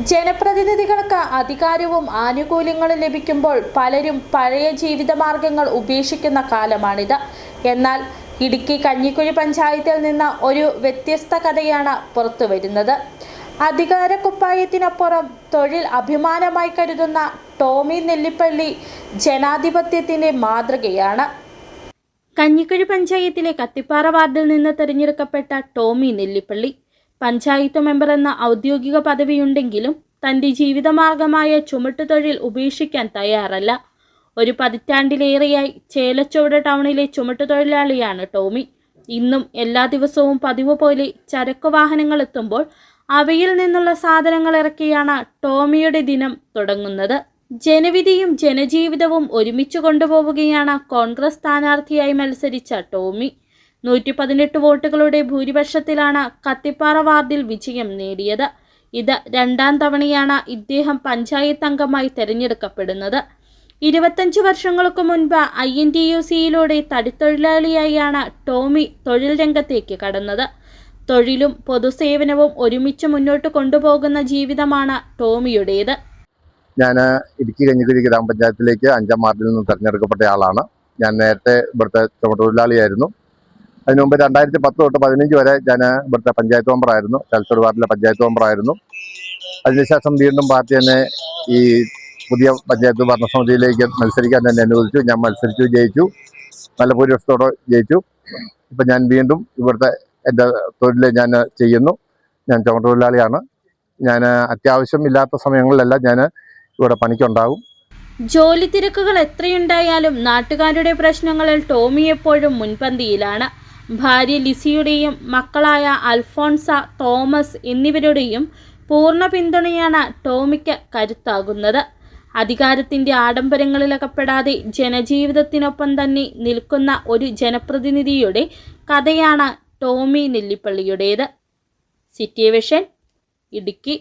ജനപ്രതിനിധികൾക്ക് അധികാരവും ആനുകൂല്യങ്ങളും ലഭിക്കുമ്പോൾ പലരും പഴയ ജീവിതമാർഗങ്ങൾ ഉപേക്ഷിക്കുന്ന കാലമാണിത്. എന്നാൽ ഇടുക്കി കഞ്ഞിക്കുഴി പഞ്ചായത്തിൽ നിന്ന് ഒരു വ്യത്യസ്ത കഥയാണ് പുറത്തുവരുന്നത്. അധികാരക്കുപ്പായത്തിനപ്പുറം തൊഴിൽ അഭിമാനമായി കരുതുന്ന ടോമി നെല്ലിപ്പള്ളി ജനാധിപത്യത്തിന്റെ മാതൃകയാണ്. കഞ്ഞിക്കുഴി പഞ്ചായത്തിലെ കത്തിപ്പാറ വാർഡിൽ നിന്ന് തിരഞ്ഞെടുക്കപ്പെട്ട ടോമി നെല്ലിപ്പള്ളി പഞ്ചായത്ത് മെമ്പർ എന്ന ഔദ്യോഗിക പദവിയുണ്ടെങ്കിലും തൻ്റെ ജീവിതമാർഗമായ ചുമട്ടുതൊഴിൽ ഉപേക്ഷിക്കാൻ തയ്യാറല്ല. ഒരു പതിറ്റാണ്ടിലേറെയായി ചേലച്ചോട് ടൗണിലെ ചുമട്ടുതൊഴിലാളിയാണ് ടോമി. ഇന്നും എല്ലാ ദിവസവും പതിവ് പോലെ ചരക്ക് വാഹനങ്ങൾ എത്തുമ്പോൾ അവയിൽ നിന്നുള്ള സാധനങ്ങൾ ഇറക്കിയാണ് ടോമിയുടെ ദിനം തുടങ്ങുന്നത്. ജനവിധിയും ജനജീവിതവും ഒരുമിച്ച് കൊണ്ടുപോവുകയാണ് കോൺഗ്രസ് സ്ഥാനാർത്ഥിയായി മത്സരിച്ച ടോമി. 118 വോട്ടുകളുടെ ഭൂരിപക്ഷത്തിലാണ് കത്തിപ്പാറ വാർഡിൽ വിജയം നേടിയത്. ഇത് രണ്ടാം തവണയാണ് ഇദ്ദേഹം പഞ്ചായത്ത് അംഗമായി തെരഞ്ഞെടുക്കപ്പെടുന്നത്. 25 വർഷങ്ങൾക്ക് മുൻപ് INTUCയിലൂടെ തടിത്തൊഴിലാളിയായാണ് ടോമി തൊഴിൽ രംഗത്തേക്ക് കടന്നത്. തൊഴിലും പൊതുസേവനവും ഒരുമിച്ച് മുന്നോട്ട് കൊണ്ടുപോകുന്ന ജീവിതമാണ് ടോമിയുടേത്. ഞാൻ ഇടുക്കി കഞ്ഞിക്കുഴി ഗ്രാമപഞ്ചായത്തിലേക്ക് 5ാം വാർഡിൽ നിന്ന് തിരഞ്ഞെടുക്കപ്പെട്ട ആളാണ്. ഞാൻ നേരത്തെ ഇവിടുത്തെ ചുമട്ടുതൊഴിലാളിയായിരുന്നു. അതിനു മുമ്പ് 2010 തൊട്ട് 15 വരെ ഞാൻ ഇവിടുത്തെ പഞ്ചായത്ത് മെമ്പറായിരുന്നു. ചേലച്ചോട് വാർഡിലെ പഞ്ചായത്ത് മെമ്പറായിരുന്നു. അതിനുശേഷം വീണ്ടും പാർട്ടി തന്നെ ഈ പുതിയ പഞ്ചായത്ത് ഭരണസമിതിയിലേക്ക് മത്സരിക്കാൻ തന്നെ അനുവദിച്ചു. ഞാൻ മത്സരിച്ചു, ജയിച്ചു, നല്ല ഭൂരിപക്ഷത്തോടെ ജയിച്ചു. ഇപ്പം ഞാൻ വീണ്ടും ഇവിടുത്തെ എൻ്റെ തൊഴിൽ ഞാൻ ചെയ്യുന്നു. ഞാൻ ചുമട്ടുതൊഴിലാളിയാണ്. ഞാൻ അത്യാവശ്യം ഇല്ലാത്ത സമയങ്ങളിലെല്ലാം ഞാൻ ഇവിടെ പണിക്കുണ്ടാകും. ജോലി തിരക്കുകൾ എത്രയുണ്ടായാലും നാട്ടുകാരുടെ പ്രശ്നങ്ങളിൽ ടോമി എപ്പോഴും മുൻപന്തിയിലാണ്. ഭാര്യ ലിസിയുടെയും മക്കളായ അൽഫോൺസ, തോമസ് എന്നിവരുടെയും പൂർണ്ണ പിന്തുണയാണ് ടോമിക്ക് കരുത്താകുന്നത്. അധികാരത്തിൻ്റെ ആഡംബരങ്ങളിലകപ്പെടാതെ ജനജീവിതത്തിനൊപ്പം തന്നെ നിൽക്കുന്ന ഒരു ജനപ്രതിനിധിയുടെ കഥയാണ് ടോമി നെല്ലിപ്പള്ളിയുടേത്. City vision, Idukki.